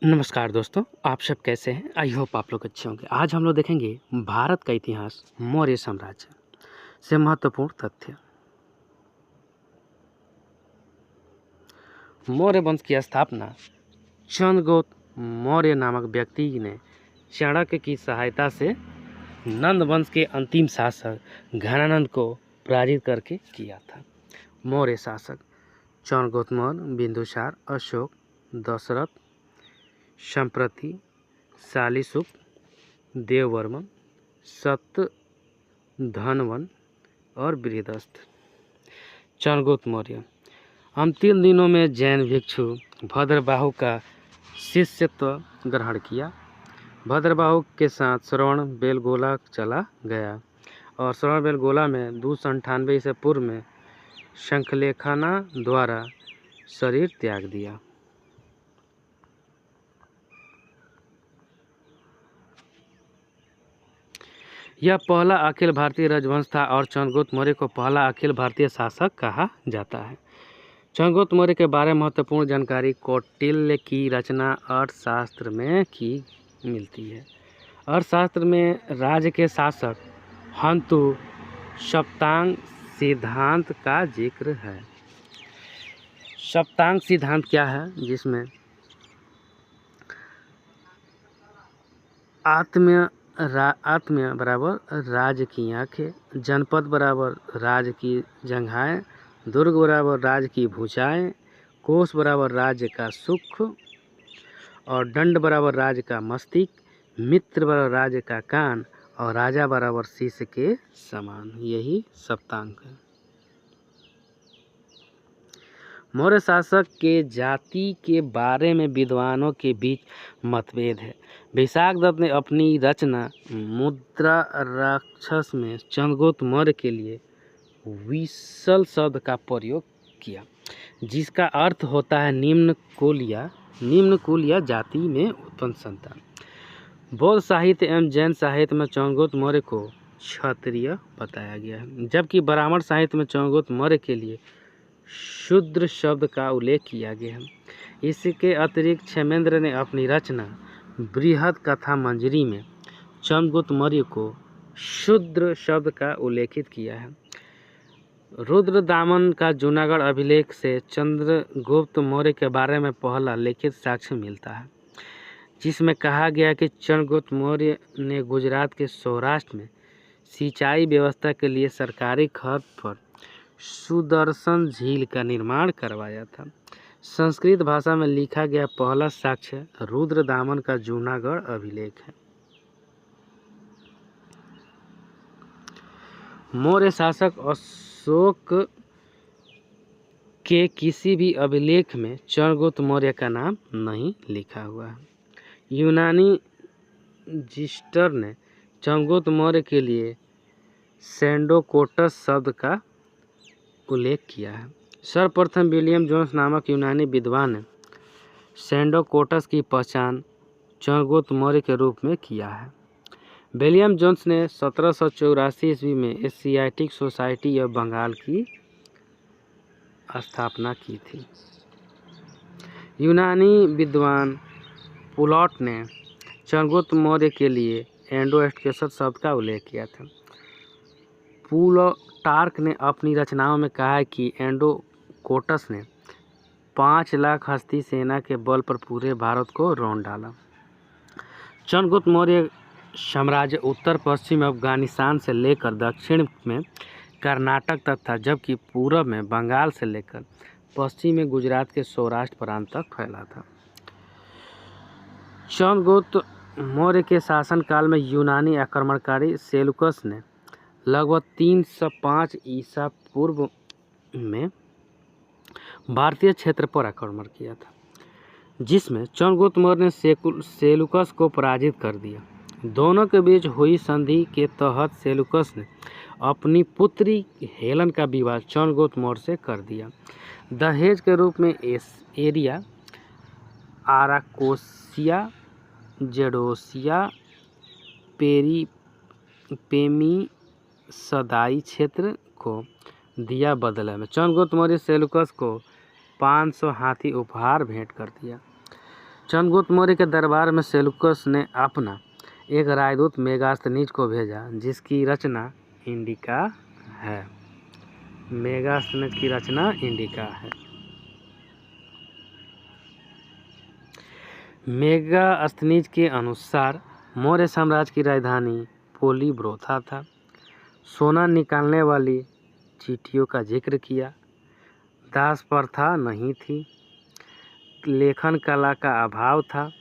नमस्कार दोस्तों, आप सब कैसे हैं? आई होप आप लोग अच्छे होंगे। आज हम लोग देखेंगे भारत का इतिहास, मौर्य साम्राज्य से महत्वपूर्ण तथ्य। मौर्य वंश की स्थापना चंद्रगुप्त मौर्य नामक व्यक्ति ने चाणक्य की सहायता से नंद वंश के अंतिम शासक घनानंद को पराजित करके किया था। मौर्य शासक चंद्रगुप्त मौर्य, बिंदुसार, अशोक, दशरथ, संप्रति, शालीशुक, देववर्मन, सतधनवन और बृहदस्थ। चंद्रगुप्त मौर्य अंतिम दिनों में जैन भिक्षु भद्रबाहु का शिष्यत्व ग्रहण किया। भद्रबाहु के साथ श्रवण बेलगोला चला गया और श्रवण बेलगोला में 298 ईसा पूर्व में शंखलेखाना द्वारा शरीर त्याग दिया। यह पहला अखिल भारतीय राजवंश था और चंद्रगुप्त मौर्य को पहला अखिल भारतीय शासक कहा जाता है। चंद्रगुप्त मौर्य के बारे में महत्वपूर्ण जानकारी कौटिल्य की रचना अर्थशास्त्र में की मिलती है। अर्थशास्त्र में राज्य के शासक हंतु सप्तांग सिद्धांत का जिक्र है। सप्तांग सिद्धांत क्या है? जिसमें आत्म्य बराबर राज की आँखें, जनपद बराबर राज की जंघाएं, दुर्ग बराबर राज की भुजाएं, कोष बराबर राज्य का सुख और दंड बराबर राज्य का मस्तिष्क, मित्र बराबर राज्य का कान और राजा बराबर शीश के समान। यही सप्तांग है। मौर्य शासक के जाति के बारे में विद्वानों के बीच मतभेद है। विशाख दत्त ने अपनी रचना मुद्रा राक्षस में चंद्रगुप्त मौर्य के लिए विसल शब्द का प्रयोग किया, जिसका अर्थ होता है निम्न कुल या जाति में उत्पन्न संतान। बौद्ध साहित्य एवं जैन साहित्य में चंद्रगुप्त मौर्य को क्षत्रिय बताया गया है, जबकि ब्राह्मण साहित्य में चंद्रगुप्त मौर्य के लिए शूद्र शब्द का उल्लेख किया गया है। इसके अतिरिक्त क्षेमेंद्र ने अपनी रचना बृहद कथा मंजरी में चंद्रगुप्त मौर्य को शूद्र शब्द का उल्लेखित किया है। रुद्रदामन का जूनागढ़ अभिलेख से चंद्रगुप्त मौर्य के बारे में पहला लिखित साक्ष्य मिलता है, जिसमें कहा गया कि चंद्रगुप्त मौर्य ने गुजरात के सौराष्ट्र में सिंचाई व्यवस्था के लिए सरकारी खर्च पर सुदर्शन झील का निर्माण करवाया था। संस्कृत भाषा में लिखा गया पहला साक्ष्य रुद्रदामन का जूनागढ़ अभिलेख है। मौर्य शासक अशोक के किसी भी अभिलेख में चंद्रगुप्त मौर्य का नाम नहीं लिखा हुआ है। यूनानी जिस्टर ने चंद्रगुप्त मौर्य के लिए सेंडोकोटस शब्द का उल्लेख किया है। सर्वप्रथम विलियम जोन्स नामक यूनानी विद्वान ने सेंडोकोटस की पहचान चंद्रगुप्त मौर्य के रूप में किया है। विलियम जोन्स ने 1784 ईस्वी में एशियाटिक सोसाइटी ऑफ बंगाल की स्थापना की थी। यूनानी विद्वान पुलॉट ने चंद्रगुप्त मौर्य के लिए एंडोएस्केसस शब्द का उल्लेख किया था। प्लूटार्क ने अपनी रचनाओं में कहा है कि एंडोकोटस ने 5 लाख हस्ती सेना के बल पर पूरे भारत को रौंद डाला। चंद्रगुप्त मौर्य साम्राज्य उत्तर पश्चिम अफगानिस्तान से लेकर दक्षिण में कर्नाटक तक था, जबकि पूर्व में बंगाल से लेकर पश्चिम में गुजरात के सौराष्ट्र प्रांत तक फैला था। चंद्रगुप्त मौर्य के शासनकाल में यूनानी आक्रमणकारी सेलुकस ने लगभग 305 ईसा पूर्व में भारतीय क्षेत्र पर आक्रमण किया था, जिसमें चंद्रगुप्त मौर्य ने सेलुकस को पराजित कर दिया। दोनों के बीच हुई संधि के तहत सेलुकस ने अपनी पुत्री हेलन का विवाह चंद्रगुप्त मौर्य से कर दिया। दहेज के रूप में एरिया, आराकोसिया, जेडोसिया, पेमी सदाई क्षेत्र को दिया। बदले में चंद्रगुप्त मौर्य सेलुकस को 500 हाथी उपहार भेंट कर दिया। चंद्रगुप्त मौर्य के दरबार में सेल्यूकस ने अपना एक राजदूत मेगास्थनीज को भेजा, जिसकी रचना इंडिका है। मेगास्थनीज की रचना इंडिका है। मेगास्थनीज के अनुसार मौर्य साम्राज्य की राजधानी पोलीब्रोथा था। सोना निकालने वाली चीटियों का जिक्र किया। दास प्रथा नहीं थी। लेखन कला का अभाव था।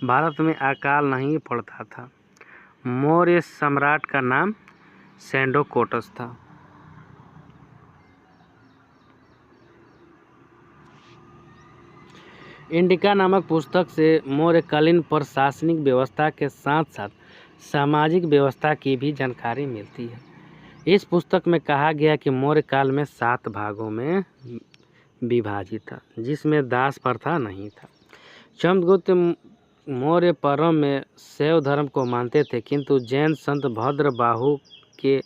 भारत में अकाल नहीं पड़ता था। मौर्य सम्राट का नाम सेंडोकोटस था। इंडिका नामक पुस्तक से मौर्यकालीन प्रशासनिक व्यवस्था के साथ साथ सामाजिक व्यवस्था की भी जानकारी मिलती है। इस पुस्तक में कहा गया कि मौर्य काल में 7 भागों में विभाजित था, जिसमें दास प्रथा नहीं था। चंद्रगुप्त मौर्य परम में शैव धर्म को मानते थे, किंतु जैन संत भद्रबाहु के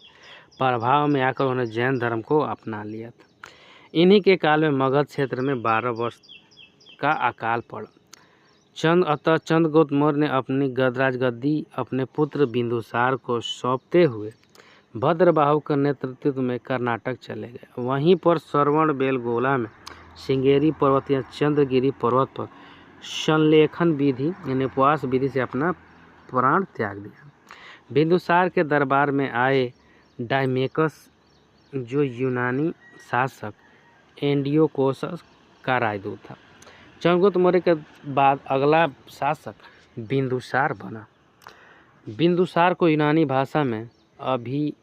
प्रभाव में आकर उन्होंने जैन धर्म को अपना लिया था। इन्हीं के काल में मगध क्षेत्र में 12 वर्ष का अकाल पड़ा। अतः चंद्रगुप्त मौर्य ने अपनी राजगद्दी अपने पुत्र बिंदुसार को सौंपते हुए भद्रबाहु के नेतृत्व में कर्नाटक चले गए। वहीं पर श्रवण बेलगोला में श्रृंगेरी पर्वत या चंद्रगिरी पर्वत पर संलेखन विधि यानी उपवास विधि से अपना प्राण त्याग दिया। बिंदुसार के दरबार में आए डायमेकस, जो यूनानी शासक एंटियोकोस का राजदूत था। चंद्रगुप्त मौर्य के बाद अगला शासक बिंदुसार बना। बिंदुसार को यूनानी भाषा में अभित्रोकेटस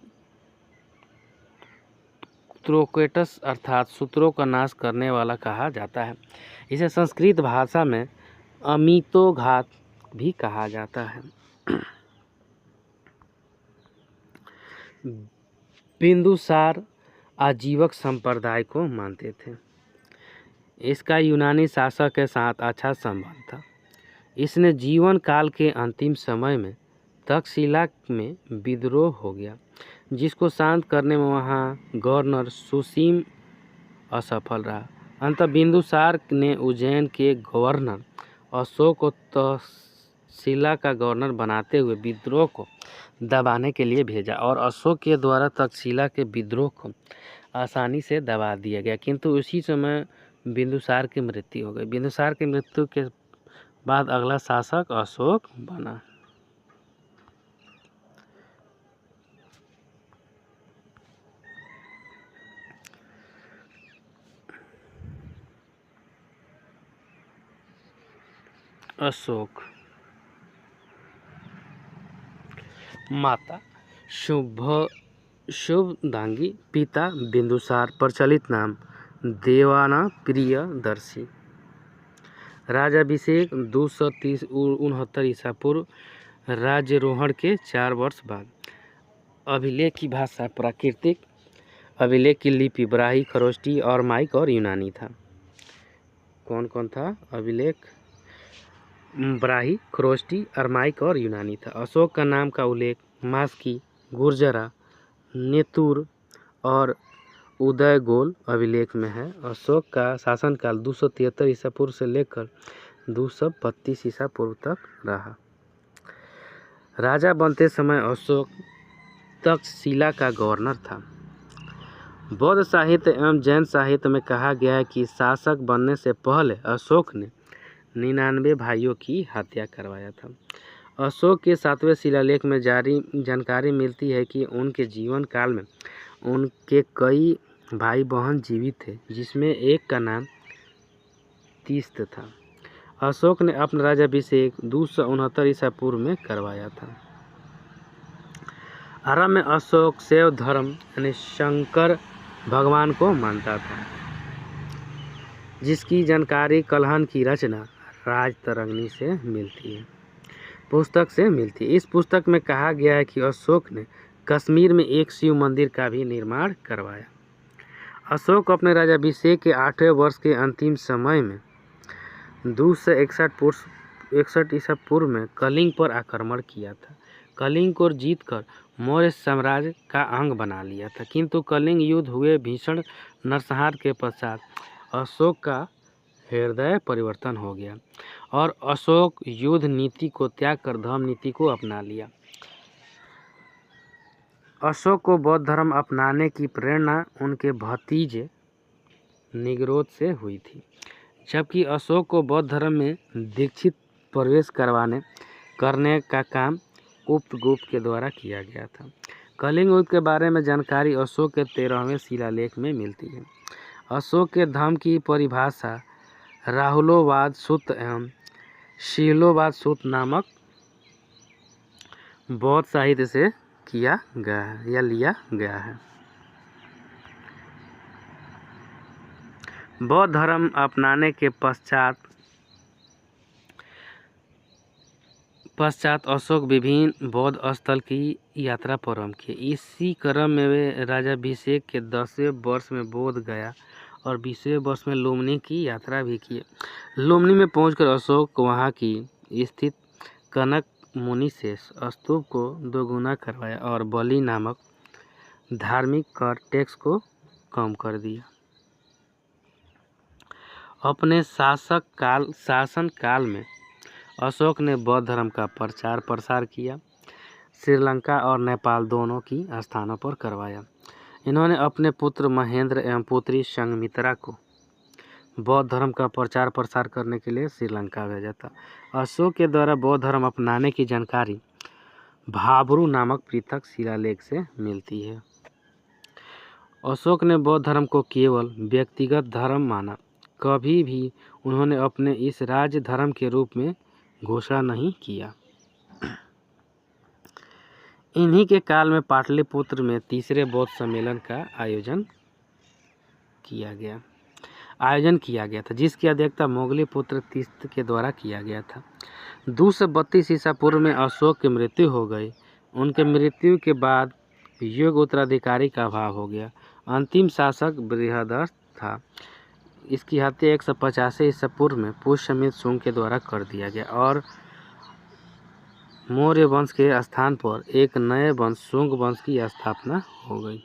अर्थात सूत्रों का नाश करने वाला कहा जाता है। इसे संस्कृत भाषा में अमितोघात भी कहा जाता है। बिंदुसार आजीवक संप्रदाय को मानते थे। इसका यूनानी शासक के साथ अच्छा संबंध था। इसने जीवन काल के अंतिम समय में तक्षशिला में विद्रोह हो गया, जिसको शांत करने में वहाँ गवर्नर सुसीम असफल रहा। अंततः बिंदुसार ने उज्जैन के गवर्नर अशोक को तक्षशिला का गवर्नर बनाते हुए विद्रोह को दबाने के लिए भेजा और अशोक के द्वारा तक्षशिला के विद्रोह को आसानी से दबा दिया गया, किंतु उसी समय बिंदुसार की मृत्यु हो गई। बिंदुसार की मृत्यु के बाद अगला शासक अशोक बना। अशोक। माता शुभदांगी, पिता बिंदुसार, प्रचलित नाम देवाना प्रियदर्शी। राजाभिषेक 269 ईसा पूर्व। राज्यारोहण के 4 वर्ष बाद। अभिलेख की भाषा प्राकृतिक। अभिलेख की लिपि ब्राही, खरोष्टी, अरमाइक और यूनानी था। कौन कौन था? अभिलेख ब्राही, खरोष्टी, अरमाइक और यूनानी था। अशोक का नाम का उल्लेख मास्की, गुर्जरा, नेतुर और उदयगोल अभिलेख में है। अशोक का शासनकाल 273 ईसा पूर्व से लेकर 232 ईसा पूर्व तक रहा। राजा बनते समय अशोक तक्षशिला का गवर्नर था। बौद्ध साहित्य एवं जैन साहित्य में कहा गया है कि शासक बनने से पहले अशोक ने 99 भाइयों की हत्या करवाया था। अशोक के 7वें शिलालेख में जारी जानकारी मिलती है कि उनके जीवन काल में उनके कई भाई बहन जीवित थे, जिसमें एक का नाम तीस्त था। अशोक ने अपना राज्याभिषेक 269 ईसा पूर्व में करवाया था। आरंभ में अशोक शैव धर्म यानी शंकर भगवान को मानता था, जिसकी जानकारी कलहन की रचना राजतरंगिणी से मिलती है, पुस्तक से मिलती है। इस पुस्तक में कहा गया है कि अशोक ने कश्मीर में एक शिव मंदिर का भी निर्माण करवाया। अशोक अपने राज्याभिषेक के 8वें वर्ष के अंतिम समय में 261 ईसा पूर्व में कलिंग पर आक्रमण किया था। कलिंग को जीतकर मौर्य साम्राज्य का अंग बना लिया था, किंतु कलिंग युद्ध हुए भीषण नरसंहार के पश्चात अशोक का हृदय परिवर्तन हो गया और अशोक युद्ध नीति को त्याग कर धर्म नीति को अपना लिया। अशोक को बौद्ध धर्म अपनाने की प्रेरणा उनके भतीजे निगरोध से हुई थी, जबकि अशोक को बौद्ध धर्म में दीक्षित प्रवेश करने का काम उपगुप्त के द्वारा किया गया था। कलिंग युद्ध के बारे में जानकारी अशोक के 13वें शिलालेख में मिलती है। अशोक के धर्म की परिभाषा राहुलोवाद सूत्र एवं शीलोवाद सूत्र नामक बौद्ध साहित्य से किया गया है या लिया गया है। बौद्ध धर्म अपनाने के पश्चात अशोक विभिन्न बौद्ध स्थल की यात्रा प्रारंभ की। इसी क्रम में वे राजाभिषेक के 10वें वर्ष में बोध गया और 20वें वर्ष में लुम्बिनी की यात्रा भी की। लुम्बिनी में पहुंचकर अशोक वहां की स्थित कनक मुनि से स्तूप को दोगुना करवाया और बलि नामक धार्मिक कर टैक्स को कम कर दिया। अपने शासन काल में अशोक ने बौद्ध धर्म का प्रचार प्रसार किया, श्रीलंका और नेपाल दोनों की स्थानों पर करवाया। इन्होंने अपने पुत्र महेंद्र एवं पुत्री संघमित्रा को बौद्ध धर्म का प्रचार प्रसार करने के लिए श्रीलंका भेजा था। अशोक के द्वारा बौद्ध धर्म अपनाने की जानकारी भाब्रू नामक पृथक शिलालेख से मिलती है। अशोक ने बौद्ध धर्म को केवल व्यक्तिगत धर्म माना, कभी भी उन्होंने अपने इस राज्य धर्म के रूप में घोषणा नहीं किया। इन्हीं के काल में पाटलिपुत्र में तीसरे बौद्ध सम्मेलन का आयोजन किया गया था, जिसकी अध्यक्षता मोगलीपुत्र तीर्थ के द्वारा किया गया था। 232 ईसा पूर्व में अशोक की मृत्यु हो गई। उनके मृत्यु के बाद योग्य उत्तराधिकारी का अभाव हो गया। अंतिम शासक बृहदर्थ था। इसकी हत्या 185 ईसा पूर्व में पुष्यमित्र शुंग के द्वारा कर दिया गया और मौर्य वंश के स्थान पर एक नए वंश शुंग वंश की स्थापना हो गई।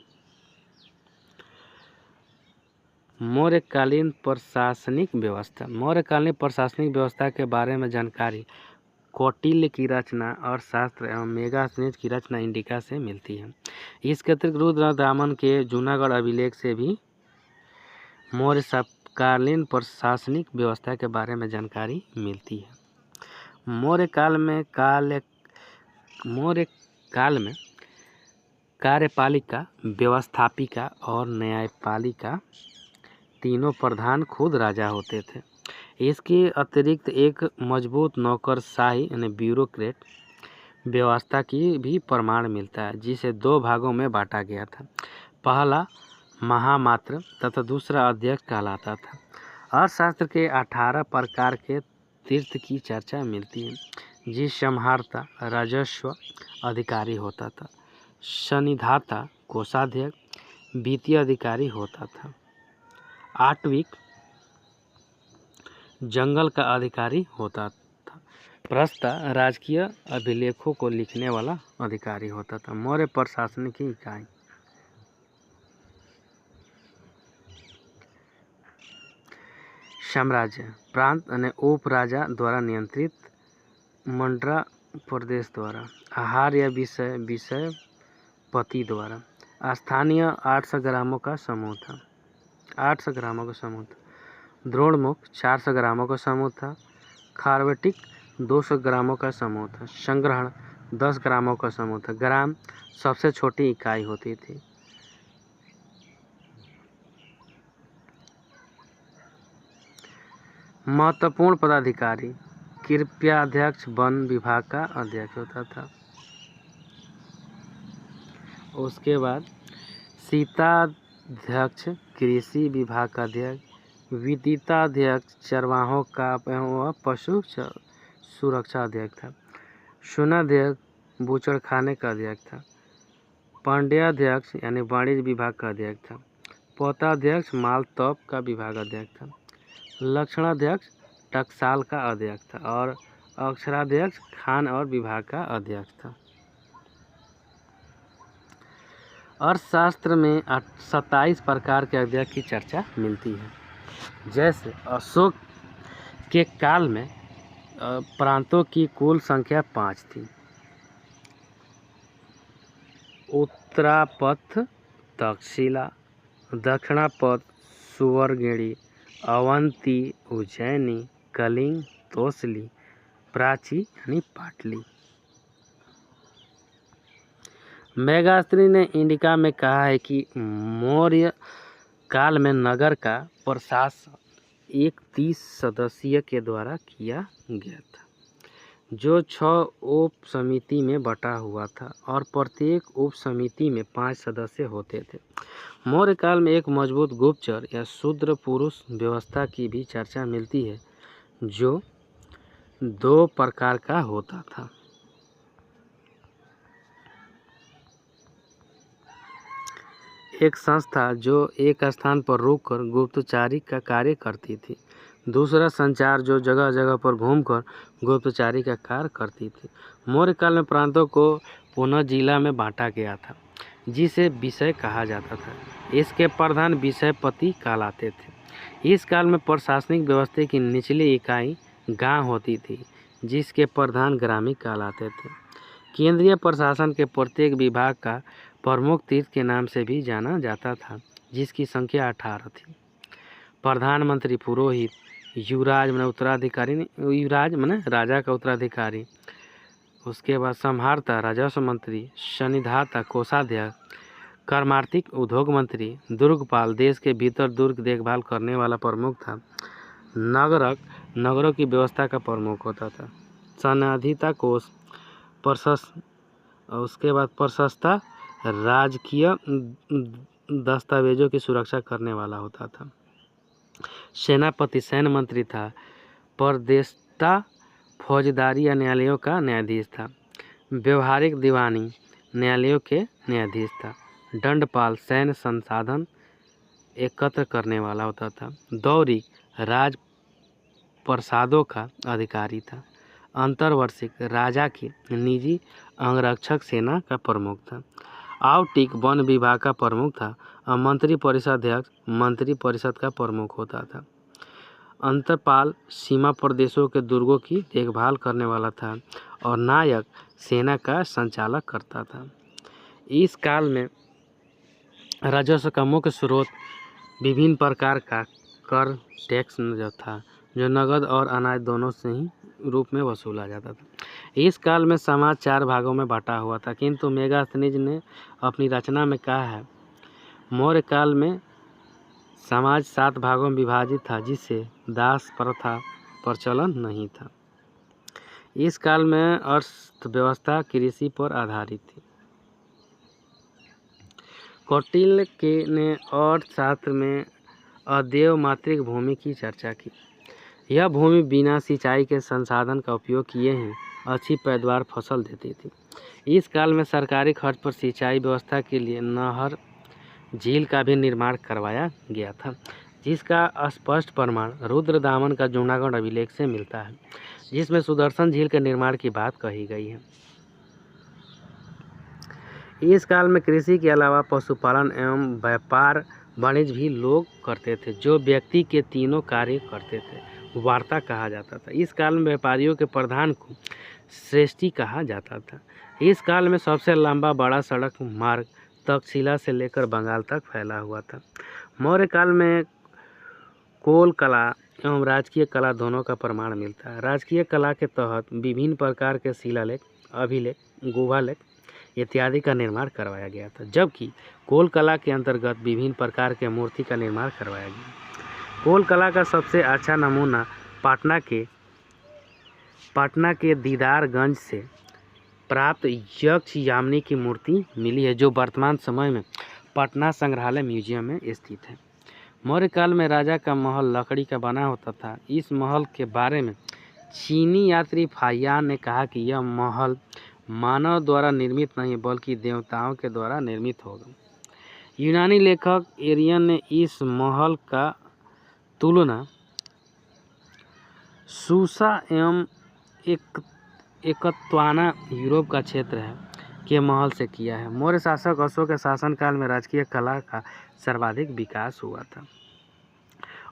मौर्यकालीन प्रशासनिक व्यवस्था के बारे में जानकारी कौटिल्य की रचना और शास्त्र एवं मेगास्थनीज की रचना इंडिका से मिलती है। इसके अतिरिक्त रुद्रदामन के जूनागढ़ अभिलेख से भी मौर्यकालीन प्रशासनिक व्यवस्था के बारे में जानकारी मिलती है। मौर्य काल में कार्यपालिका, व्यवस्थापिका और न्यायपालिका तीनों प्रधान खुद राजा होते थे। इसके अतिरिक्त एक मजबूत नौकरशाही यानी ब्यूरोक्रेट व्यवस्था की भी प्रमाण मिलता है, जिसे 2 भागों में बांटा गया था। पहला महामात्र तथा दूसरा अध्यक्ष कहलाता था। अर्थशास्त्र के 18 प्रकार के तीर्थ की चर्चा मिलती है, जिस संहारता राजस्व अधिकारी होता था, सन्निधाता कोषाध्यक्ष वित्तीय अधिकारी होता था, आटविक जंगल का अधिकारी होता था, प्रस्ता राजकीय अभिलेखों को लिखने वाला अधिकारी होता था। मौर्य प्रशासनिक इकाई साम्राज्य प्रांत અને उपराजा द्वारा नियंत्रित मंडरा प्रदेश द्वारा आहार या विषय पति द्वारा स्थानीय 800 ग्रामों का समूह था। 800 ग्रामों का समूह था। द्रोणमुख 400 ग्रामों का समूह था। खारवेटिक 200 ग्रामों का समूह था। संग्रहण 10 ग्रामों का समूह था। ग्राम सबसे छोटी इकाई होती थी। महत्वपूर्ण पदाधिकारी कृपयाध्यक्ष वन विभाग का अध्यक्ष होता था। उसके बाद सीताध्यक्ष कृषि विभाग का अध्यक्ष, विदिताध्यक्ष चरवाहों का एवं पशु सुरक्षा अध्यक्ष था। सुनाध्यक्ष बूचड़खाने का अध्यक्ष था। पांड्याध्यक्ष यानी वाणिज्य विभाग का अध्यक्ष था। पोताध्यक्ष माल तोप का विभाग अध्यक्ष था। लक्षणाध्यक्ष टकसाल का अध्यक्ष था और अक्षराध्यक्ष खान और विभाग का अध्यक्ष था। अर्थशास्त्र में 27 प्रकार के अध्यक्ष की चर्चा मिलती है। जैसे अशोक के काल में प्रांतों की कुल संख्या 5 थी। उत्तरापथ तक्षशिला, दक्षिणापथ सुवर्गिणी, अवंती, उज्जैनी, कलिंग, तोसली, प्राची यानी पाटली। मेगास्त्री ने इंडिका में कहा है कि मौर्य काल में नगर का प्रशासन एक 30 सदस्यीय के द्वारा किया गया था, जो 6 उप समिति में बटा हुआ था और प्रत्येक उप समिति में 5 सदस्य होते थे। मौर्य काल में एक मजबूत गुप्तचर या शूद्र पुरुष व्यवस्था की भी चर्चा मिलती है, जो 2 प्रकार का होता था। एक संस्था जो एक स्थान पर रुककर गुप्तचारी का कार्य करती थी, दूसरा संचार जो जगह जगह पर घूमकर गुप्तचारी का कार्य करती थी। मौर्य काल में प्रांतों को पुनः जिला में बांटा गया था, जिसे विषय कहा जाता था। इसके प्रधान विषयपति कहलाते थे। इस काल में प्रशासनिक व्यवस्था की निचली इकाई गांव होती थी, जिसके प्रधान ग्रामीण कहलाते थे। केंद्रीय प्रशासन के प्रत्येक विभाग का प्रमुख तीर्थ के नाम से भी जाना जाता था, जिसकी संख्या 18 थी। प्रधानमंत्री, पुरोहित, युवराज माने उत्तराधिकारी, युवराज माने राजा का उत्तराधिकारी, उसके बाद संहारता राजस्व मंत्री, सन्निधाता कोषाध्यक्ष, कर्मार्थिक उद्योग मंत्री, दुर्गपाल देश के भीतर दुर्ग देखभाल करने वाला प्रमुख था। नगरक नगरों की व्यवस्था का प्रमुख होता था। सन्निधाता कोष उसके बाद प्रशस्ता राजकीय दस्तावेजों की सुरक्षा करने वाला होता था। सेनापति सैन्य मंत्री था। परदेष्टा फौजदारी या न्यायालयों का न्यायाधीश था। व्यवहारिक दीवानी न्यायालयों के न्यायाधीश था। दंडपाल सैन्य संसाधन एकत्र करने वाला होता था। दौरी राज प्रसादों का अधिकारी था। अंतर्वर्षिक राजा की निजी अंगरक्षक सेना का प्रमुख था। आवटिक वन विभाग का प्रमुख था और मंत्री परिषद अध्यक्ष मंत्री परिषद का प्रमुख होता था। अंतरपाल सीमा प्रदेशों के दुर्गों की देखभाल करने वाला था और नायक सेना का संचालक करता था। इस काल में राजस्व का मुख्य स्रोत विभिन्न प्रकार का कर टैक्स जो था, जो नगद और अनाज दोनों से ही रूप में वसूला जाता था। इस काल में समाज 4 भागों में बटा हुआ था, किंतु मेगास्थनीज ने अपनी रचना में कहा है मौर्य काल में समाज 7 भागों में विभाजित था, जिससे दास प्रथा प्रचलन नहीं था। इस काल में अर्थव्यवस्था कृषि पर आधारित थी। कौटिल्य ने अर्थशास्त्र में अदेव मात्रिक भूमि की चर्चा की। यह भूमि बिना सिंचाई के संसाधन का उपयोग किए ही अच्छी पैदावार फसल देती थी। इस काल में सरकारी खर्च पर सिंचाई व्यवस्था के लिए नहर झील का भी निर्माण करवाया गया था, जिसका स्पष्ट प्रमाण रुद्रदामन का जूनागढ़ अभिलेख से मिलता है, जिसमें सुदर्शन झील के निर्माण की बात कही गई है। इस काल में कृषि के अलावा पशुपालन एवं व्यापार वाणिज्य भी लोग करते थे, जो व्यक्ति के तीनों कार्य करते थे। वार्ता कहा जाता था। इस काल में व्यापारियों के प्रधान को श्रेष्ठी कहा जाता था। इस काल में सबसे लंबा बड़ा सड़क मार्ग तक्षशिला से लेकर बंगाल तक फैला हुआ था। मौर्य काल में कोल कला एवं राजकीय कला दोनों का प्रमाण मिलता है। राजकीय कला के तहत विभिन्न प्रकार के शिलालेख, अभिलेख, गुहालेख इत्यादि का निर्माण करवाया गया था, जबकि कोल कला के अंतर्गत विभिन्न प्रकार के मूर्ति का निर्माण करवाया गया। कोल कला का सबसे अच्छा नमूना पटना के दीदारगंज से प्राप्त यक्ष यामिनी की मूर्ति मिली है, जो वर्तमान समय में पटना संग्रहालय म्यूजियम में स्थित है। मौर्य काल में राजा का महल लकड़ी का बना होता था। इस महल के बारे में चीनी यात्री फाहियान ने कहा कि यह महल मानव द्वारा निर्मित नहीं बल्कि देवताओं के द्वारा निर्मित होगा। यूनानी लेखक एरियन ने इस महल का तुलना सूसा एवं एकत्वाना यूरोप का क्षेत्र है के महल से किया है। मौर्य शासक अशोक के शासनकाल में राजकीय कला का सर्वाधिक विकास हुआ था।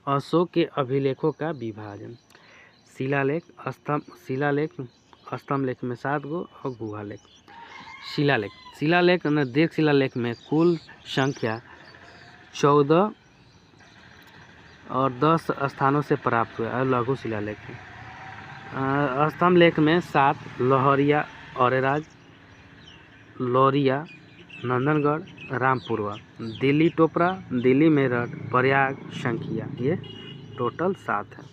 अशोक के अभिलेखों का विभाजन। शिलालेख, स्तंभ लेख में 7 गो और गुहा लेख। शिलालेख दीर्घ शिलालेख में कुल संख्या 14 और 10 स्थानों से प्राप्त हुआ है। लघु शिलालेख है। स्तंभ लेख में 7 लोहरिया, औरेराज, लौरिया, नंदनगढ़, रामपुरवा, दिल्ली टोपरा, दिल्ली मेरठ, प्रयाग, शंखिया, ये टोटल 7 है।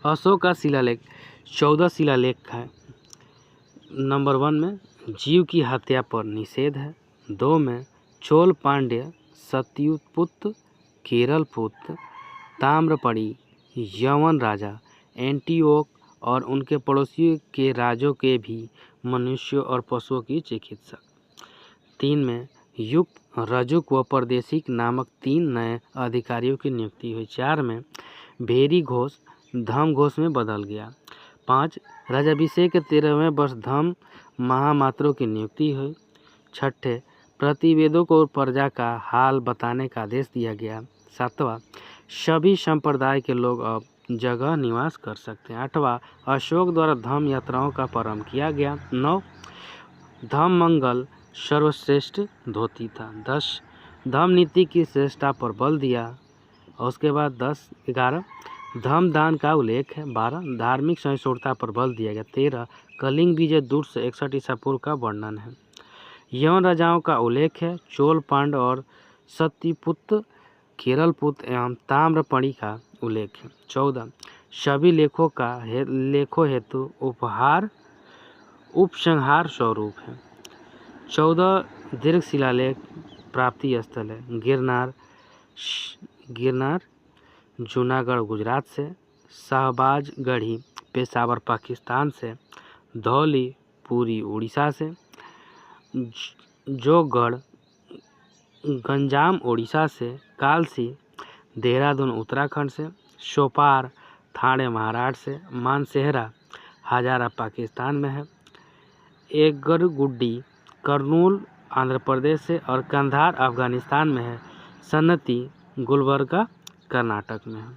अशोक का शिलालेख 14 शिलालेख है। नंबर 1 में जीव की हत्या पर निषेध है। 2 में चोल पांड्य, सत्युपुत्र, केरलपुत्र, ताम्रपड़ी, यवन राजा, एंटीओक और उनके पड़ोसियों के राजों के भी मनुष्यों और पशुओं की चिकित्सक। 3 में युक्त, रजुक व परदेशिक नामक 3 नए अधिकारियों की नियुक्ति हुई। 4 में भेरी घोष धम घोष में बदल गया। 5 राजाभिषेक के 13वें वर्ष धम महामात्रों की नियुक्ति हुई। 6 प्रतिवेदों को प्रजा का हाल बताने का आदेश दिया गया। 7वां सभी संप्रदाय के लोग अब जगह निवास कर सकते हैं। 8वां अशोक द्वारा धम यात्राओं का प्रारंभ किया गया। 9 धम मंगल सर्वश्रेष्ठ धोती था। 10 धम नीति की श्रेष्ठता पर बल दिया। और उसके बाद 11 धम दान का उल्लेख है। 12 धार्मिक सहिष्णुता पर बल दिया गया। 13 कलिंग विजय दूर से 61 ईसा पूर्व का वर्णन है। यवन राजाओं का उल्लेख है। चोल पांड और सत्यपुत्र, केरलपुत्र एवं ताम्रपणी का उल्लेख है। 14 सभी लेखों हेतु उपसंहार स्वरूप है। 14 दीर्घ शिलालेख प्राप्ति स्थल है। गिरनार जूनागढ़ गुजरात से, शाहबाजगढ़ी पेशावर पाकिस्तान से, धौली पुरी उड़ीसा से, जोगढ़ गंजाम उड़ीसा से, कालसी देहरादून उत्तराखंड से, सोपार ठाणे महाराष्ट्र से, मानसेहरा हजारा पाकिस्तान में है, एगरगुड्डी करनूल आंध्र प्रदेश से और कंधार अफगानिस्तान में है। सन्नती गुलबर्गा कर्नाटक में है।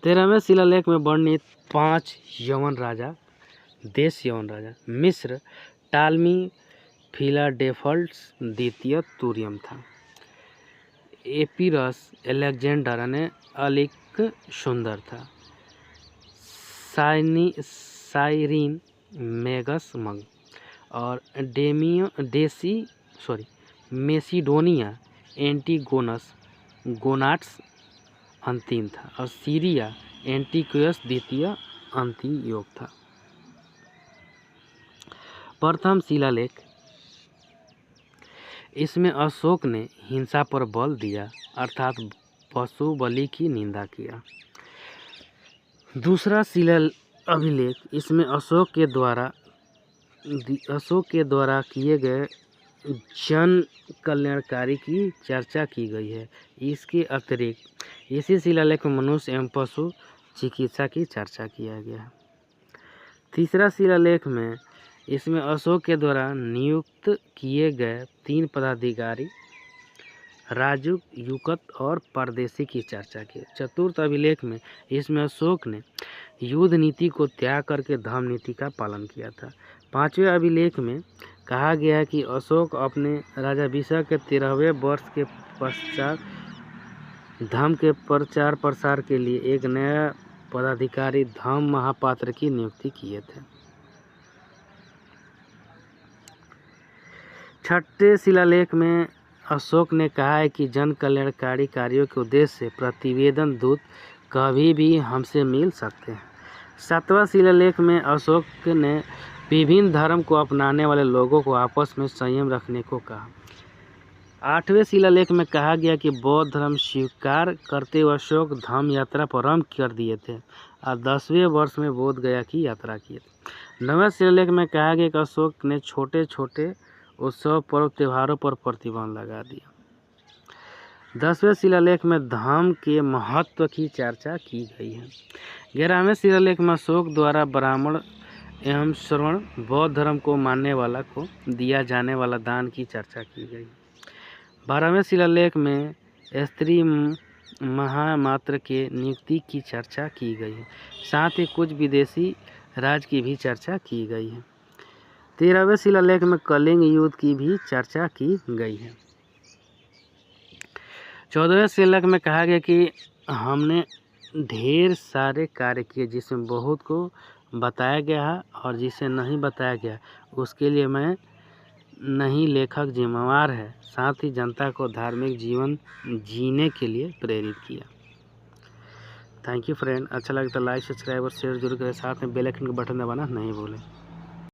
13वें शिलालेख में वर्णित 5 यवन राजा मिस्र टालमी फिलाडेल्फस द्वितीय तुरियम था। एपीरस एलेक्जेंडर अलिक सुंदर था। साइरिन मेगस मग और मेसिडोनिया एंटीगोनस गोनाट्स अंतिम था और सीरिया एंटीक्यूस द्वितीय अंतियोग था। प्रथम शिलालेख, इसमें अशोक ने हिंसा पर बल दिया अर्थात पशु बलि की निंदा किया। दूसरा अभिलेख, इसमें अशोक के द्वारा किए गए जन कल्याणकारी की चर्चा की गई है। इसके अतिरिक्त इसी शिलालेख में मनुष्य एवं पशु चिकित्सा की चर्चा किया गया है। तीसरा शिलालेख में इसमें अशोक के द्वारा नियुक्त किए गए 3 पदाधिकारी राजुक, युकत और परदेशी की चर्चा की। चतुर्थ अभिलेख में इसमें अशोक ने युद्ध नीति को त्याग करके धर्म नीति का पालन किया था। 5वें अभिलेख में कहा गया है कि अशोक अपने राजाभिषेक के 13वें वर्ष के पश्चात धर्म के प्रचार प्रसार के लिए एक नया पदाधिकारी धम्म महापात्र की नियुक्ति किए थे। 6ठे शिलालेख में अशोक ने कहा है कि जन कल्याणकारी कार्यों के उद्देश्य से प्रतिवेदन दूत कभी भी हमसे मिल सकते हैं। 7वां शिलालेख में अशोक ने विभिन्न धर्म को अपनाने वाले लोगों को आपस में संयम रखने को कहा। 8वें शिलालेख में कहा गया कि बौद्ध धर्म स्वीकार करते हुए अशोक धम्म यात्रा प्रारंभ कर दिए थे और 10वें वर्ष में बोध गया की यात्रा की थी। 9वें शिलालेख में कहा गया कि अशोक ने छोटे छोटे उत्सव पर्व त्योहारों पर प्रतिबंध लगा दिया। 10वें शिलालेख में धम्म के महत्व की चर्चा की गई है। 11वें शिलालेख में अशोक द्वारा ब्राह्मण एवं श्रवण बौद्ध धर्म को मानने वाला को दिया जाने वाला दान की चर्चा की गई। 12वें शिलालेख में स्त्री महामात्र के नियुक्ति की चर्चा की गई है। साथ ही कुछ विदेशी राज की भी चर्चा की गई है। 13वें शिलालेख में कलिंग युद्ध की भी चर्चा की गई है। 14वें शिलालेख में कहा गया कि हमने ढेर सारे कार्य किए जिसमें बहुत को बताया गया है और जिसे नहीं बताया गया उसके लिए मैं नहीं लेखक जिम्मेवार है। साथ ही जनता को धार्मिक जीवन जीने के लिए प्रेरित किया। Thank you friend. अच्छा लगे तो लाइक सब्सक्राइब और शेयर जरूर करें। साथ में बेल आइकन का बटन दबाना नहीं भूलें।